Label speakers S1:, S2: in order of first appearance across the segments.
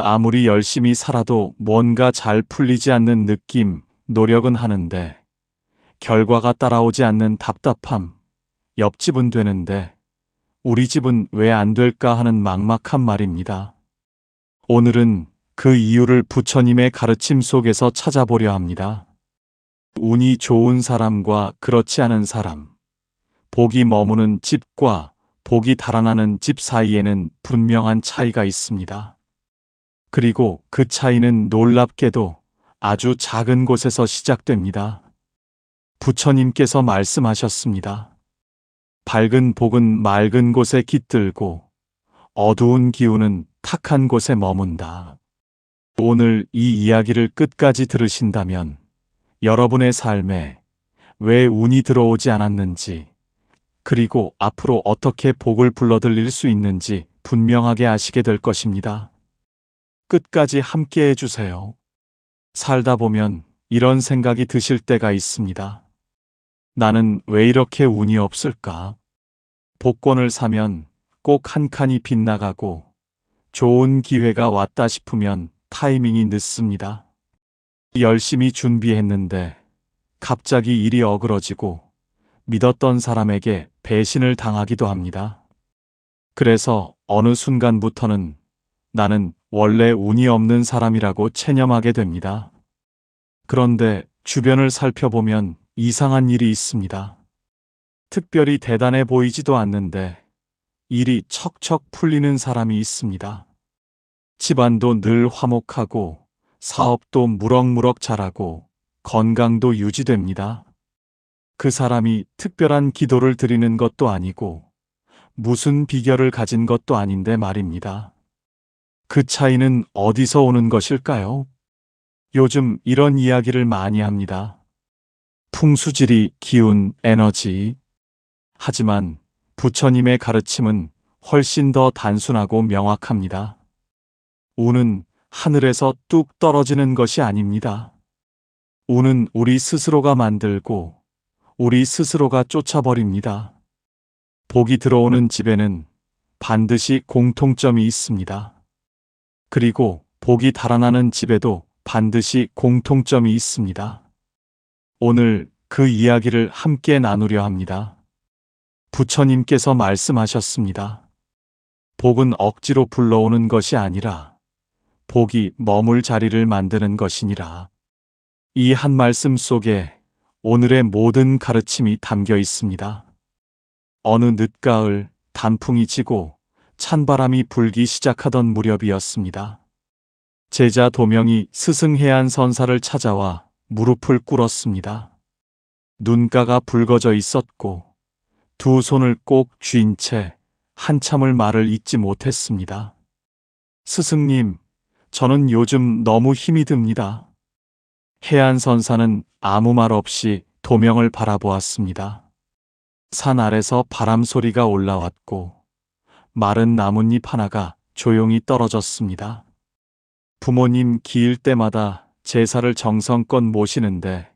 S1: 아무리 열심히 살아도 뭔가 잘 풀리지 않는 느낌, 노력은 하는데 결과가 따라오지 않는 답답함, 옆집은 되는데 우리 집은 왜 안 될까 하는 막막한 말입니다. 오늘은 그 이유를 부처님의 가르침 속에서 찾아보려 합니다. 운이 좋은 사람과 그렇지 않은 사람, 복이 머무는 집과 복이 달아나는 집 사이에는 분명한 차이가 있습니다. 그리고 그 차이는 놀랍게도 아주 작은 곳에서 시작됩니다. 부처님께서 말씀하셨습니다. 밝은 복은 맑은 곳에 깃들고 어두운 기운은 탁한 곳에 머문다. 오늘 이 이야기를 끝까지 들으신다면 여러분의 삶에 왜 운이 들어오지 않았는지, 그리고 앞으로 어떻게 복을 불러들일 수 있는지 분명하게 아시게 될 것입니다. 끝까지 함께 해주세요. 살다 보면 이런 생각이 드실 때가 있습니다. 나는 왜 이렇게 운이 없을까? 복권을 사면 꼭 한 칸이 빗나가고 좋은 기회가 왔다 싶으면 타이밍이 늦습니다. 열심히 준비했는데 갑자기 일이 어그러지고 믿었던 사람에게 배신을 당하기도 합니다. 그래서 어느 순간부터는 나는 원래 운이 없는 사람이라고 체념하게 됩니다. 그런데 주변을 살펴보면 이상한 일이 있습니다. 특별히 대단해 보이지도 않는데 일이 척척 풀리는 사람이 있습니다. 집안도 늘 화목하고 사업도 무럭무럭 잘하고 건강도 유지됩니다. 그 사람이 특별한 기도를 드리는 것도 아니고 무슨 비결을 가진 것도 아닌데 말입니다. 그 차이는 어디서 오는 것일까요? 요즘 이런 이야기를 많이 합니다. 풍수지리, 기운, 에너지. 하지만 부처님의 가르침은 훨씬 더 단순하고 명확합니다. 운은 하늘에서 뚝 떨어지는 것이 아닙니다. 운은 우리 스스로가 만들고 우리 스스로가 쫓아버립니다. 복이 들어오는 집에는 반드시 공통점이 있습니다. 그리고 복이 달아나는 집에도 반드시 공통점이 있습니다. 오늘 그 이야기를 함께 나누려 합니다. 부처님께서 말씀하셨습니다. 복은 억지로 불러오는 것이 아니라 복이 머물 자리를 만드는 것이니라. 이 한 말씀 속에 오늘의 모든 가르침이 담겨 있습니다. 어느 늦가을 단풍이 지고 찬바람이 불기 시작하던 무렵이었습니다. 제자 도명이 스승 해안선사를 찾아와 무릎을 꿇었습니다. 눈가가 붉어져 있었고 두 손을 꼭 쥔 채 한참을 말을 잇지 못했습니다. 스승님, 저는 요즘 너무 힘이 듭니다. 해안선사는 아무 말 없이 도명을 바라보았습니다. 산 아래서 바람 소리가 올라왔고 마른 나뭇잎 하나가 조용히 떨어졌습니다. 부모님 기일 때마다 제사를 정성껏 모시는데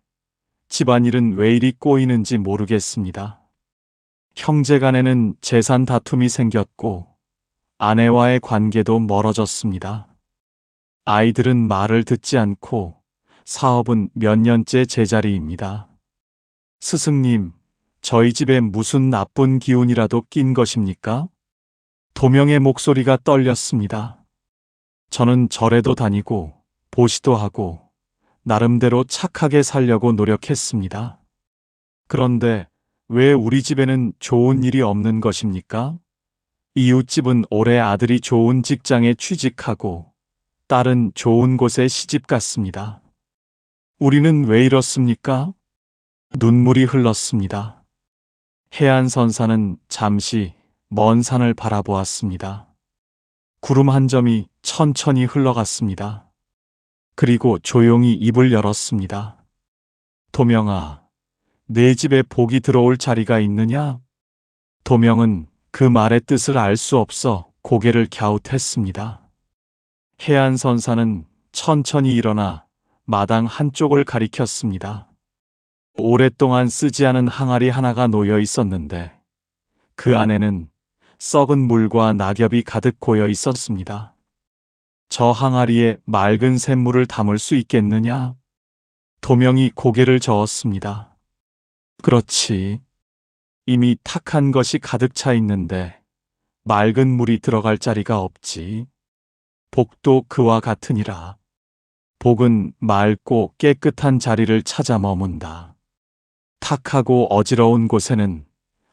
S1: 집안일은 왜 이리 꼬이는지 모르겠습니다. 형제간에는 재산 다툼이 생겼고 아내와의 관계도 멀어졌습니다. 아이들은 말을 듣지 않고 사업은 몇 년째 제자리입니다. 스승님, 저희 집에 무슨 나쁜 기운이라도 낀 것입니까? 도명의 목소리가 떨렸습니다. 저는 절에도 다니고 보시도 하고 나름대로 착하게 살려고 노력했습니다. 그런데 왜 우리 집에는 좋은 일이 없는 것입니까? 이웃집은 올해 아들이 좋은 직장에 취직하고 딸은 좋은 곳에 시집 갔습니다. 우리는 왜 이렇습니까? 눈물이 흘렀습니다. 해안선사는 잠시 먼 산을 바라보았습니다. 구름 한 점이 천천히 흘러갔습니다. 그리고 조용히 입을 열었습니다. 도명아, 내 집에 복이 들어올 자리가 있느냐? 도명은 그 말의 뜻을 알 수 없어 고개를 갸웃했습니다. 해안선사는 천천히 일어나 마당 한쪽을 가리켰습니다. 오랫동안 쓰지 않은 항아리 하나가 놓여 있었는데 그 안에는 썩은 물과 낙엽이 가득 고여 있었습니다. 저 항아리에 맑은 샘물을 담을 수 있겠느냐? 도명이 고개를 저었습니다. 그렇지. 이미 탁한 것이 가득 차 있는데 맑은 물이 들어갈 자리가 없지. 복도 그와 같으니라. 복은 맑고 깨끗한 자리를 찾아 머문다. 탁하고 어지러운 곳에는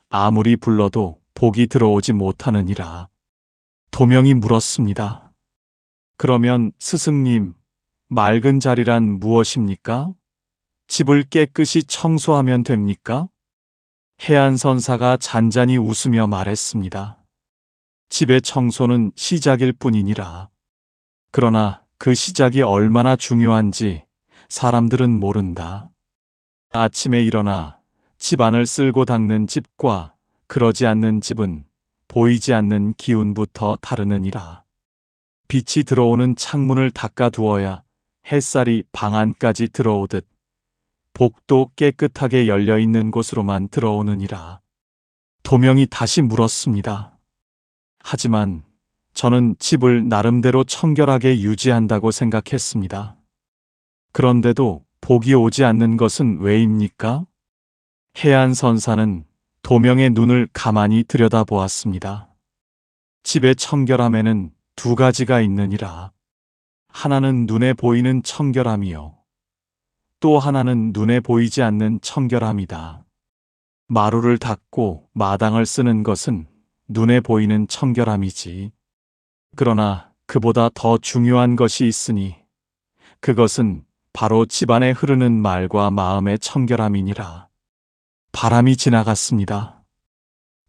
S1: 아무리 불러도 복이 들어오지 못하느니라. 도명이 물었습니다. 그러면 스승님, 맑은 자리란 무엇입니까? 집을 깨끗이 청소하면 됩니까? 해안선사가 잔잔히 웃으며 말했습니다. 집의 청소는 시작일 뿐이니라. 그러나 그 시작이 얼마나 중요한지 사람들은 모른다. 아침에 일어나 집안을 쓸고 닦는 집과 그러지 않는 집은 보이지 않는 기운부터 다르느니라. 빛이 들어오는 창문을 닦아 두어야 햇살이 방 안까지 들어오듯 복도 깨끗하게 열려 있는 곳으로만 들어오느니라. 도명이 다시 물었습니다. 하지만 저는 집을 나름대로 청결하게 유지한다고 생각했습니다. 그런데도 복이 오지 않는 것은 왜입니까? 해안선사는 도명의 눈을 가만히 들여다보았습니다. 집의 청결함에는 두 가지가 있느니라. 하나는 눈에 보이는 청결함이요. 또 하나는 눈에 보이지 않는 청결함이다. 마루를 닦고 마당을 쓰는 것은 눈에 보이는 청결함이지. 그러나 그보다 더 중요한 것이 있으니 그것은 바로 집안에 흐르는 말과 마음의 청결함이니라. 바람이 지나갔습니다.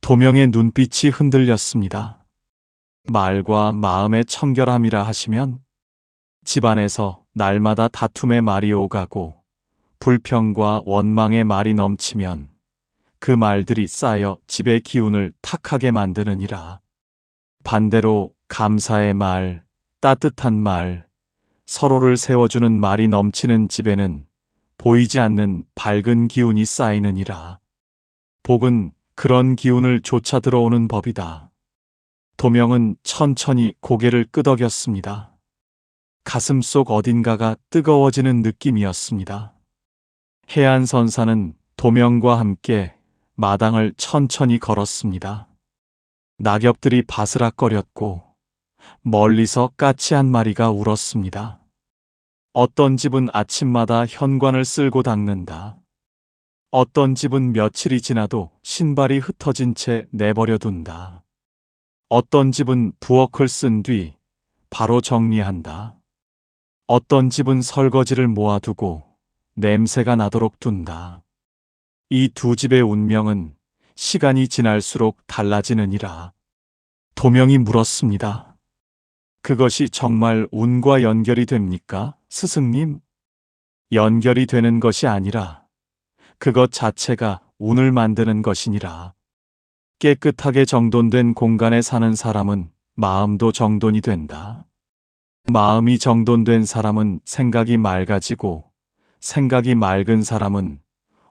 S1: 도명의 눈빛이 흔들렸습니다. 말과 마음의 청결함이라 하시면 집안에서 날마다 다툼의 말이 오가고 불평과 원망의 말이 넘치면 그 말들이 쌓여 집의 기운을 탁하게 만드느니라. 반대로 감사의 말, 따뜻한 말, 서로를 세워주는 말이 넘치는 집에는 보이지 않는 밝은 기운이 쌓이느니라. 복은 그런 기운을 쫓아 들어오는 법이다. 도명은 천천히 고개를 끄덕였습니다. 가슴 속 어딘가가 뜨거워지는 느낌이었습니다. 해안선사는 도명과 함께 마당을 천천히 걸었습니다. 낙엽들이 바스락거렸고 멀리서 까치 한 마리가 울었습니다. 어떤 집은 아침마다 현관을 쓸고 닦는다. 어떤 집은 며칠이 지나도 신발이 흩어진 채 내버려 둔다. 어떤 집은 부엌을 쓴 뒤 바로 정리한다. 어떤 집은 설거지를 모아두고 냄새가 나도록 둔다. 이 두 집의 운명은 시간이 지날수록 달라지느니라. 도명이 물었습니다. 그것이 정말 운과 연결이 됩니까, 스승님? 연결이 되는 것이 아니라 그것 자체가 운을 만드는 것이니라. 깨끗하게 정돈된 공간에 사는 사람은 마음도 정돈이 된다. 마음이 정돈된 사람은 생각이 맑아지고 생각이 맑은 사람은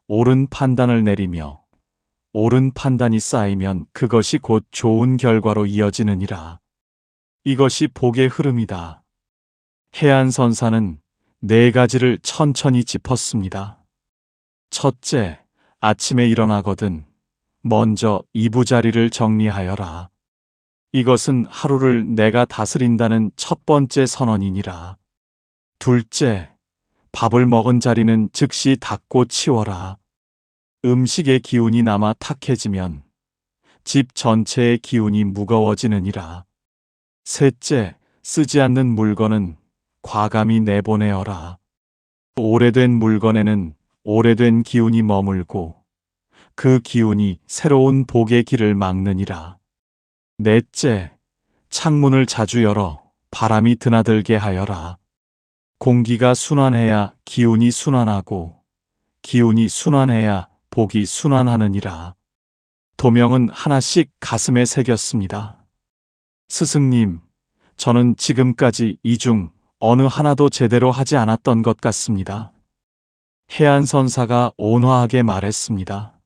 S1: 옳은 판단을 내리며 옳은 판단이 쌓이면 그것이 곧 좋은 결과로 이어지느니라. 이것이 복의 흐름이다. 해안선사는 네 가지를 천천히 짚었습니다. 첫째, 아침에 일어나거든 먼저 이부자리를 정리하여라. 이것은 하루를 내가 다스린다는 첫 번째 선언이니라. 둘째, 밥을 먹은 자리는 즉시 닦고 치워라. 음식의 기운이 남아 탁해지면 집 전체의 기운이 무거워지느니라. 셋째, 쓰지 않는 물건은 과감히 내보내어라. 오래된 물건에는 오래된 기운이 머물고 그 기운이 새로운 복의 길을 막느니라. 넷째, 창문을 자주 열어 바람이 드나들게 하여라. 공기가 순환해야 기운이 순환하고 기운이 순환해야 복이 순환하느니라. 도명은 하나씩 가슴에 새겼습니다. 스승님, 저는 지금까지 이 중 어느 하나도 제대로 하지 않았던 것 같습니다. 해안선사가 온화하게 말했습니다.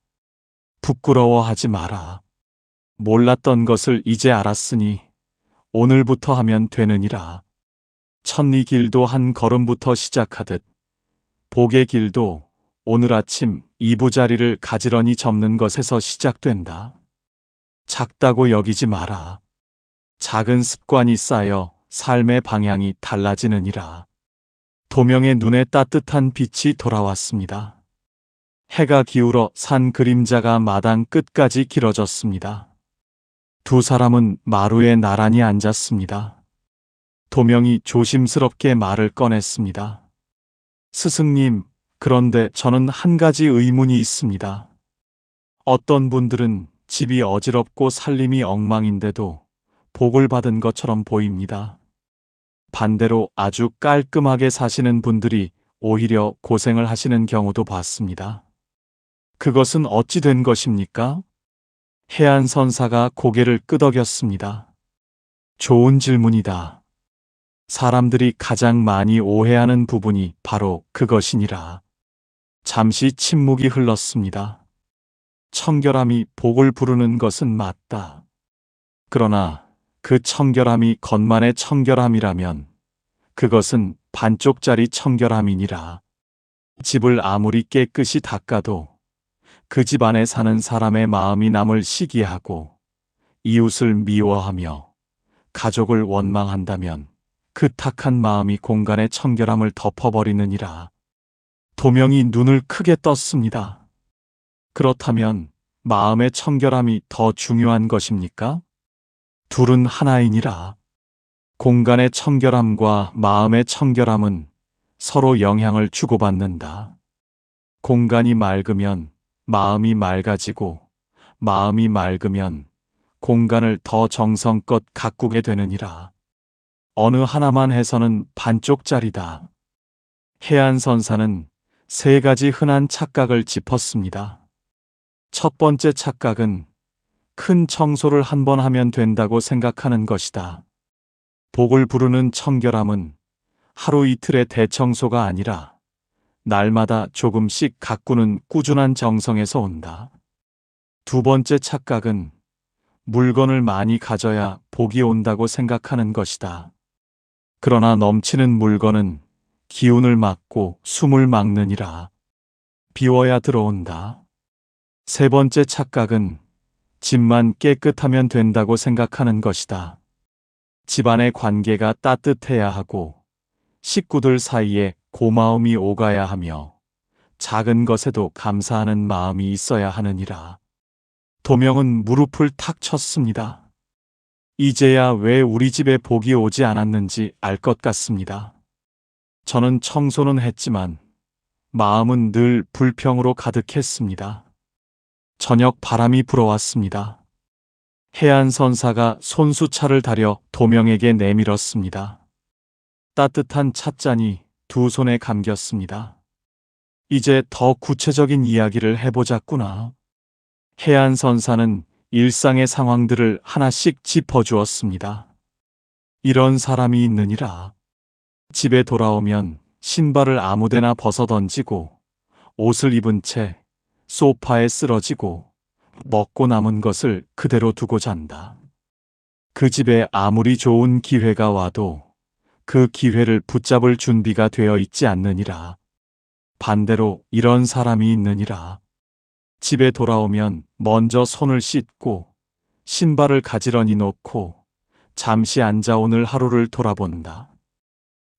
S1: 부끄러워하지 마라. 몰랐던 것을 이제 알았으니 오늘부터 하면 되느니라. 천리 길도 한 걸음부터 시작하듯 복의 길도 오늘 아침 이부자리를 가지런히 접는 것에서 시작된다. 작다고 여기지 마라. 작은 습관이 쌓여 삶의 방향이 달라지느니라. 도명의 눈에 따뜻한 빛이 돌아왔습니다. 해가 기울어 산 그림자가 마당 끝까지 길어졌습니다. 두 사람은 마루에 나란히 앉았습니다. 도명이 조심스럽게 말을 꺼냈습니다. 스승님, 그런데 저는 한 가지 의문이 있습니다. 어떤 분들은 집이 어지럽고 살림이 엉망인데도 복을 받은 것처럼 보입니다. 반대로 아주 깔끔하게 사시는 분들이 오히려 고생을 하시는 경우도 봤습니다. 그것은 어찌 된 것입니까? 해안선사가 고개를 끄덕였습니다. 좋은 질문이다. 사람들이 가장 많이 오해하는 부분이 바로 그것이니라. 잠시 침묵이 흘렀습니다. 청결함이 복을 부르는 것은 맞다. 그러나 그 청결함이 겉만의 청결함이라면 그것은 반쪽짜리 청결함이니라. 집을 아무리 깨끗이 닦아도 그 집 안에 사는 사람의 마음이 남을 시기하고 이웃을 미워하며 가족을 원망한다면 그 탁한 마음이 공간의 청결함을 덮어버리느니라. 도명이 눈을 크게 떴습니다. 그렇다면 마음의 청결함이 더 중요한 것입니까? 둘은 하나이니라. 공간의 청결함과 마음의 청결함은 서로 영향을 주고받는다. 공간이 맑으면 마음이 맑아지고 마음이 맑으면 공간을 더 정성껏 가꾸게 되느니라. 어느 하나만 해서는 반쪽짜리다. 해안선사는 세 가지 흔한 착각을 짚었습니다. 첫 번째 착각은 큰 청소를 한 번 하면 된다고 생각하는 것이다. 복을 부르는 청결함은 하루 이틀의 대청소가 아니라 날마다 조금씩 가꾸는 꾸준한 정성에서 온다. 두 번째 착각은 물건을 많이 가져야 복이 온다고 생각하는 것이다. 그러나 넘치는 물건은 기운을 막고 숨을 막느니라. 비워야 들어온다. 세 번째 착각은 집만 깨끗하면 된다고 생각하는 것이다. 집안의 관계가 따뜻해야 하고 식구들 사이에 고마움이 오가야 하며 작은 것에도 감사하는 마음이 있어야 하느니라. 도명은 무릎을 탁 쳤습니다. 이제야 왜 우리 집에 복이 오지 않았는지 알 것 같습니다. 저는 청소는 했지만 마음은 늘 불평으로 가득했습니다. 저녁 바람이 불어왔습니다. 해안선사가 손수차를 다려 도명에게 내밀었습니다. 따뜻한 찻잔이 두 손에 감겼습니다. 이제 더 구체적인 이야기를 해보자꾸나. 해안선사는 일상의 상황들을 하나씩 짚어주었습니다. 이런 사람이 있느니라. 집에 돌아오면 신발을 아무데나 벗어던지고 옷을 입은 채 소파에 쓰러지고 먹고 남은 것을 그대로 두고 잔다. 그 집에 아무리 좋은 기회가 와도 그 기회를 붙잡을 준비가 되어 있지 않느니라. 반대로 이런 사람이 있느니라. 집에 돌아오면 먼저 손을 씻고 신발을 가지런히 놓고 잠시 앉아 오늘 하루를 돌아본다.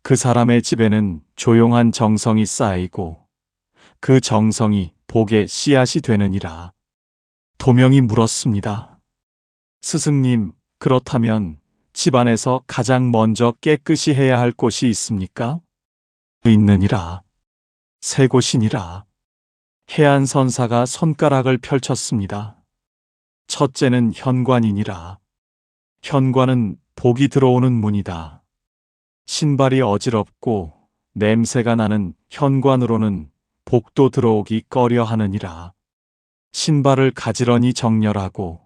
S1: 그 사람의 집에는 조용한 정성이 쌓이고 그 정성이 복의 씨앗이 되느니라. 도명이 물었습니다. 스승님, 그렇다면 집안에서 가장 먼저 깨끗이 해야 할 곳이 있습니까? 있느니라. 세 곳이니라. 해안선사가 손가락을 펼쳤습니다. 첫째는 현관이니라. 현관은 복이 들어오는 문이다. 신발이 어지럽고 냄새가 나는 현관으로는 복도 들어오기 꺼려 하느니라. 신발을 가지런히 정렬하고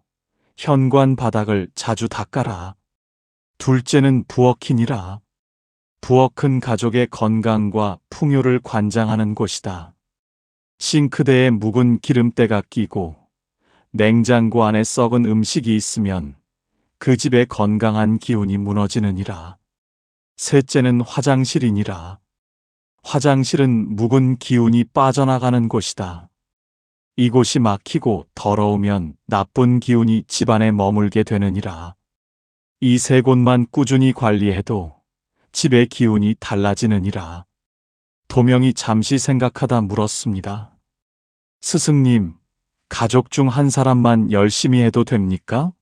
S1: 현관 바닥을 자주 닦아라. 둘째는 부엌이니라. 부엌은 가족의 건강과 풍요를 관장하는 곳이다. 싱크대에 묵은 기름때가 끼고 냉장고 안에 썩은 음식이 있으면 그 집의 건강한 기운이 무너지느니라. 셋째는 화장실이니라. 화장실은 묵은 기운이 빠져나가는 곳이다. 이곳이 막히고 더러우면 나쁜 기운이 집안에 머물게 되느니라. 이 세 곳만 꾸준히 관리해도 집의 기운이 달라지느니라. 도명이 잠시 생각하다 물었습니다. 스승님, 가족 중 한 사람만 열심히 해도 됩니까?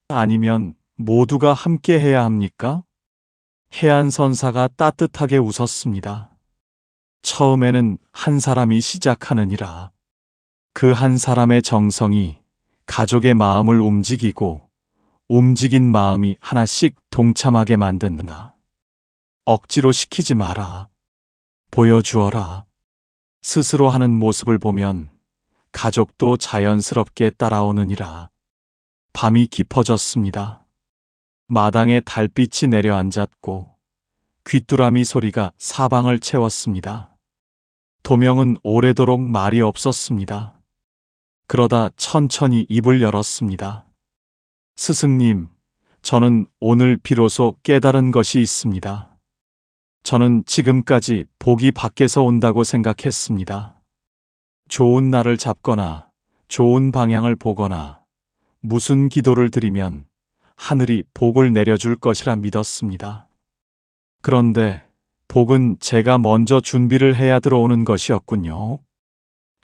S1: 아니면 모두가 함께 해야 합니까? 해안선사가 따뜻하게 웃었습니다. 처음에는 한 사람이 시작하느니라. 그 한 사람의 정성이 가족의 마음을 움직이고 움직인 마음이 하나씩 동참하게 만든다. 억지로 시키지 마라. 보여주어라. 스스로 하는 모습을 보면 가족도 자연스럽게 따라오느니라. 밤이 깊어졌습니다. 마당에 달빛이 내려앉았고 귀뚜라미 소리가 사방을 채웠습니다. 도명은 오래도록 말이 없었습니다. 그러다 천천히 입을 열었습니다. 스승님, 저는 오늘 비로소 깨달은 것이 있습니다. 저는 지금까지 복이 밖에서 온다고 생각했습니다. 좋은 날을 잡거나 좋은 방향을 보거나 무슨 기도를 드리면 하늘이 복을 내려줄 것이라 믿었습니다. 그런데 복은 제가 먼저 준비를 해야 들어오는 것이었군요.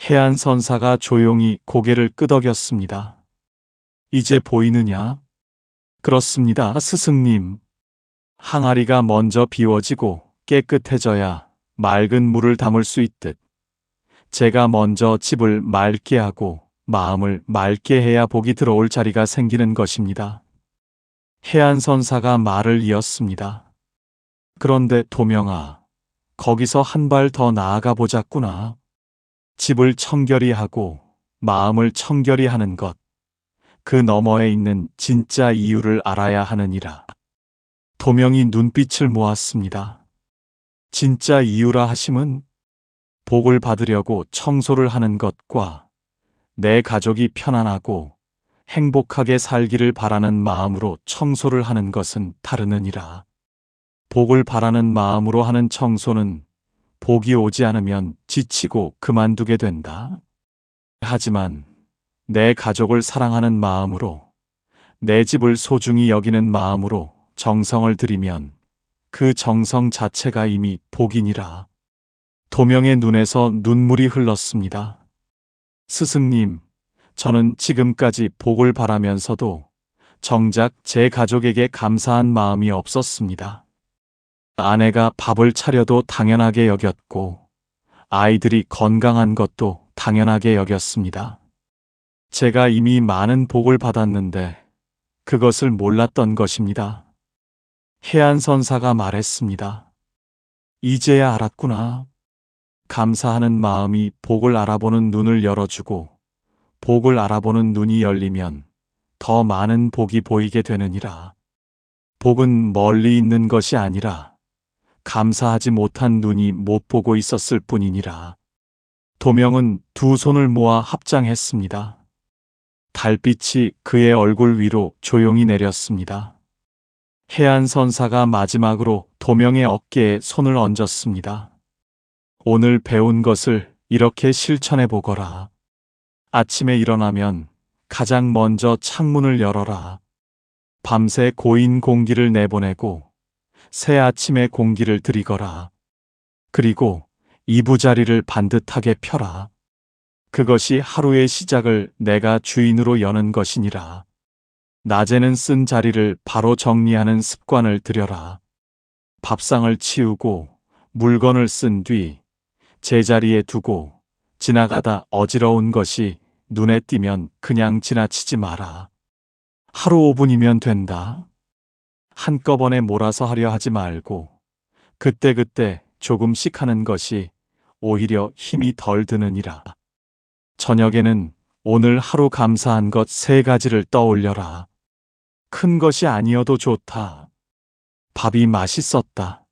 S1: 해안선사가 조용히 고개를 끄덕였습니다. 이제 보이느냐? 그렇습니다, 스승님. 항아리가 먼저 비워지고 깨끗해져야 맑은 물을 담을 수 있듯 제가 먼저 집을 맑게 하고 마음을 맑게 해야 복이 들어올 자리가 생기는 것입니다. 해안선사가 말을 이었습니다. 그런데 도명아, 거기서 한 발 더 나아가 보자꾸나. 집을 청결히 하고 마음을 청결히 하는 것, 그 너머에 있는 진짜 이유를 알아야 하느니라. 도명이 눈빛을 모았습니다. 진짜 이유라 하심은 복을 받으려고 청소를 하는 것과 내 가족이 편안하고 행복하게 살기를 바라는 마음으로 청소를 하는 것은 다르느니라. 복을 바라는 마음으로 하는 청소는 복이 오지 않으면 지치고 그만두게 된다. 하지만 내 가족을 사랑하는 마음으로, 내 집을 소중히 여기는 마음으로 정성을 들이면 그 정성 자체가 이미 복이니라. 도명의 눈에서 눈물이 흘렀습니다. 스승님, 저는 지금까지 복을 바라면서도 정작 제 가족에게 감사한 마음이 없었습니다. 아내가 밥을 차려도 당연하게 여겼고 아이들이 건강한 것도 당연하게 여겼습니다. 제가 이미 많은 복을 받았는데 그것을 몰랐던 것입니다. 해안선사가 말했습니다. 이제야 알았구나. 감사하는 마음이 복을 알아보는 눈을 열어주고 복을 알아보는 눈이 열리면 더 많은 복이 보이게 되느니라. 복은 멀리 있는 것이 아니라 감사하지 못한 눈이 못 보고 있었을 뿐이니라. 도명은 두 손을 모아 합장했습니다. 달빛이 그의 얼굴 위로 조용히 내렸습니다. 해안선사가 마지막으로 도명의 어깨에 손을 얹었습니다. 오늘 배운 것을 이렇게 실천해 보거라. 아침에 일어나면 가장 먼저 창문을 열어라. 밤새 고인 공기를 내보내고 새 아침의 공기를 들이거라. 그리고 이부자리를 반듯하게 펴라. 그것이 하루의 시작을 내가 주인으로 여는 것이니라. 낮에는 쓴 자리를 바로 정리하는 습관을 들여라. 밥상을 치우고 물건을 쓴 뒤 제자리에 두고 지나가다 어지러운 것이 눈에 띄면 그냥 지나치지 마라. 하루 5분이면 된다. 한꺼번에 몰아서 하려 하지 말고 그때그때 조금씩 하는 것이 오히려 힘이 덜 드느니라. 저녁에는 오늘 하루 감사한 것 3가지를 떠올려라. 큰 것이 아니어도 좋다. 밥이 맛있었다.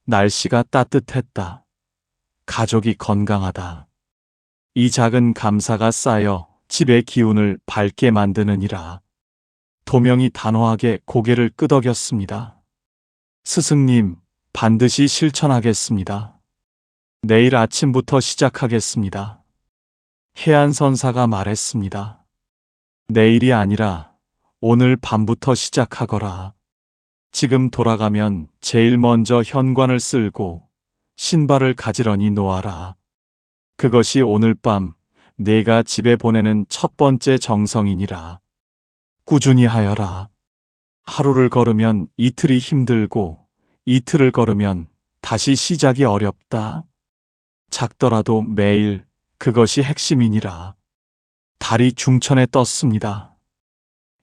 S1: 날씨가 따뜻했다. 가족이 건강하다. 이 작은 감사가 쌓여 집의 기운을 밝게 만드느니라. 도명이 단호하게 고개를 끄덕였습니다. 스승님, 반드시 실천하겠습니다. 내일 아침부터 시작하겠습니다. 해안선사가 말했습니다. 내일이 아니라 오늘 밤부터 시작하거라. 지금 돌아가면 제일 먼저 현관을 쓸고 신발을 가지런히 놓아라. 그것이 오늘 밤 내가 집에 보내는 첫 번째 정성이니라. 꾸준히 하여라. 하루를 걸으면 이틀이 힘들고 이틀을 걸으면 다시 시작이 어렵다. 작더라도 매일 그것이 핵심이니라. 달이 중천에 떴습니다.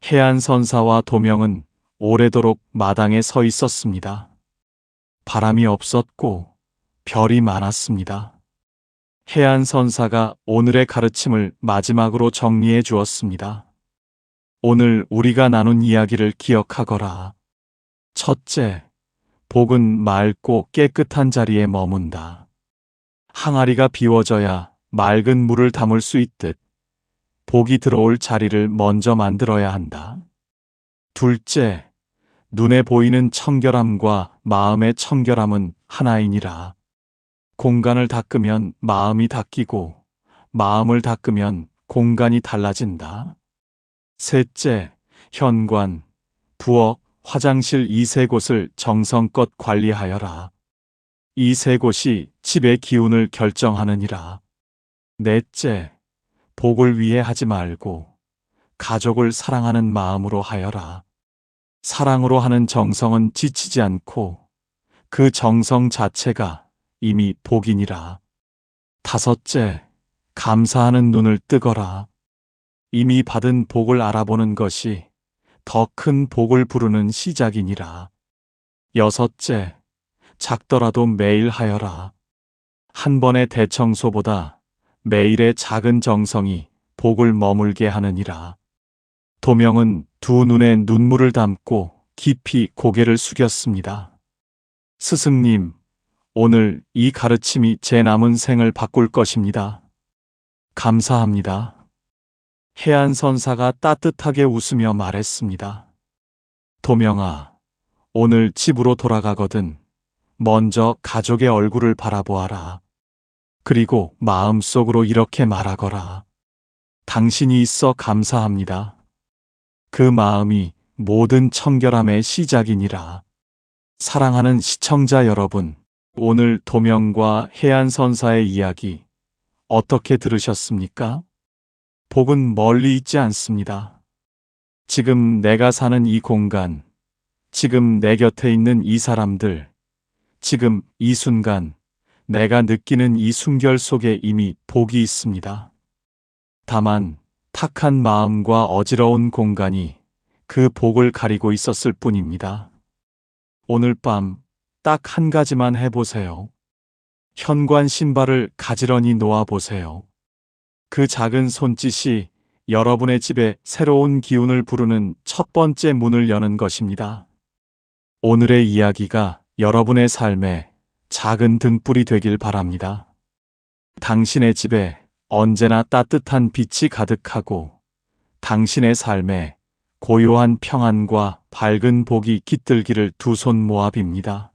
S1: 해안선사와 도명은 오래도록 마당에 서 있었습니다. 바람이 없었고 별이 많았습니다. 해안선사가 오늘의 가르침을 마지막으로 정리해 주었습니다. 오늘 우리가 나눈 이야기를 기억하거라. 첫째, 복은 맑고 깨끗한 자리에 머문다. 항아리가 비워져야 맑은 물을 담을 수 있듯 복이 들어올 자리를 먼저 만들어야 한다. 둘째, 눈에 보이는 청결함과 마음의 청결함은 하나이니라. 공간을 닦으면 마음이 닦이고 마음을 닦으면 공간이 달라진다. 셋째, 현관, 부엌, 화장실 이 세 곳을 정성껏 관리하여라. 이 세 곳이 집의 기운을 결정하느니라. 넷째, 복을 위해 하지 말고 가족을 사랑하는 마음으로 하여라. 사랑으로 하는 정성은 지치지 않고 그 정성 자체가 이미 복이니라. 다섯째, 감사하는 눈을 뜨거라. 이미 받은 복을 알아보는 것이 더 큰 복을 부르는 시작이니라. 여섯째, 작더라도 매일 하여라. 한 번의 대청소보다 매일의 작은 정성이 복을 머물게 하느니라. 도명은 두 눈에 눈물을 담고 깊이 고개를 숙였습니다. 스승님, 오늘 이 가르침이 제 남은 생을 바꿀 것입니다. 감사합니다. 해안선사가 따뜻하게 웃으며 말했습니다. 도명아, 오늘 집으로 돌아가거든 먼저 가족의 얼굴을 바라보아라. 그리고 마음속으로 이렇게 말하거라. 당신이 있어 감사합니다. 그 마음이 모든 청결함의 시작이니라. 사랑하는 시청자 여러분, 오늘 도명과 해안선사의 이야기 어떻게 들으셨습니까? 복은 멀리 있지 않습니다. 지금 내가 사는 이 공간, 지금 내 곁에 있는 이 사람들, 지금 이 순간, 내가 느끼는 이 숨결 속에 이미 복이 있습니다. 다만 탁한 마음과 어지러운 공간이 그 복을 가리고 있었을 뿐입니다. 오늘 밤 딱 한 가지만 해보세요. 현관 신발을 가지런히 놓아보세요. 그 작은 손짓이 여러분의 집에 새로운 기운을 부르는 첫 번째 문을 여는 것입니다. 오늘의 이야기가 여러분의 삶에 작은 등불이 되길 바랍니다. 당신의 집에 언제나 따뜻한 빛이 가득하고 당신의 삶에 고요한 평안과 밝은 복이 깃들기를 두 손 모아 빕니다.